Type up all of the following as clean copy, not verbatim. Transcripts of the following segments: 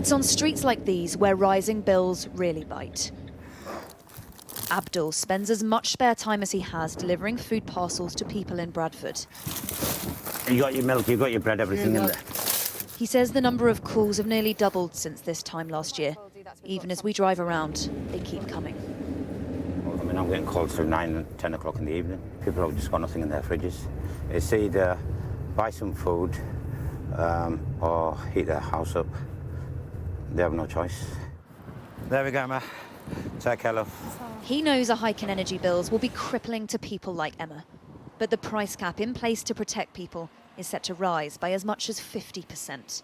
It's on streets like these where rising bills really bite. Abdul spends as much spare time as he has delivering food parcels to people in Bradford. You got your milk, you got your bread, everything in there. He says the number of calls have nearly doubled since this time last year. Even as we drive around, they keep coming. I mean, I'm getting calls through 9 and 10 o'clock in the evening. People have just got nothing in their fridges. It's either buy some food or heat their house up. They have no choice. There we go, Ma. Take care, love. He knows a hike in energy bills will be crippling to people like Emma. But the price cap in place to protect people is set to rise by as much as 50%.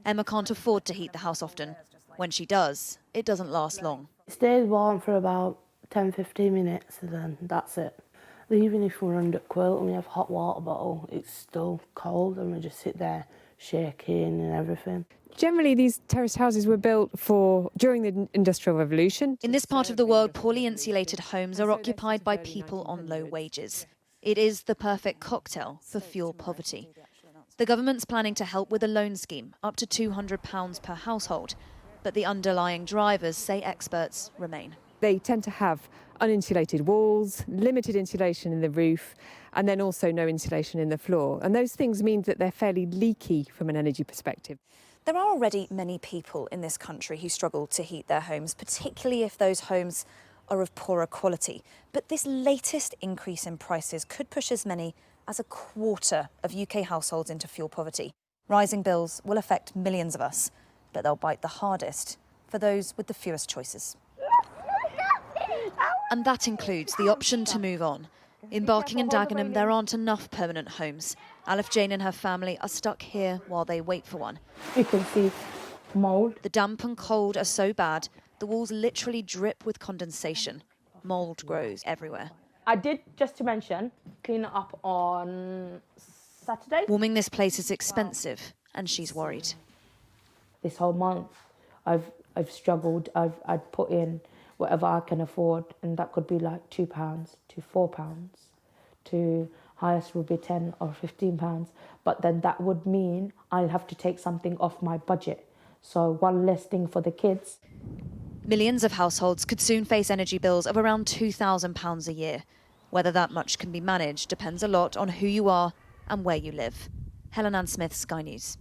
Emma can't afford to heat the house often. When she does, it doesn't last long. It stays warm for about 10-15 minutes and then that's it. Even if we're under quilt and we have hot water bottle, it's still cold and we just sit there shaking and everything. Generally, these terraced houses were built during the Industrial Revolution. In this part of the world, poorly insulated homes are occupied by people on low wages. It is the perfect cocktail for fuel poverty. The government's planning to help with a loan scheme, up to £200 per household. But the underlying drivers, say experts, remain. They tend to have uninsulated walls, limited insulation in the roof, and then also no insulation in the floor. And those things mean that they're fairly leaky from an energy perspective. There are already many people in this country who struggle to heat their homes, particularly if those homes are of poorer quality. But this latest increase in prices could push as many as a quarter of UK households into fuel poverty. Rising bills will affect millions of us, but they'll bite the hardest for those with the fewest choices. And that includes the option to move on. In Barking and Dagenham, there aren't enough permanent homes. Alif Jane and her family are stuck here while they wait for one. You can see mould. The damp and cold are so bad, the walls literally drip with condensation. Mould grows everywhere. I did, just to mention, clean it up on Saturday. Warming this place is expensive, and she's worried. This whole month, I've struggled. I'd put in whatever I can afford, and that could be like £2 to £4, to highest would be £10 or £15. But then that would mean I'll have to take something off my budget. So one less thing for the kids. Millions of households could soon face energy bills of around £2,000 a year. Whether that much can be managed depends a lot on who you are and where you live. Helen Ann Smith, Sky News.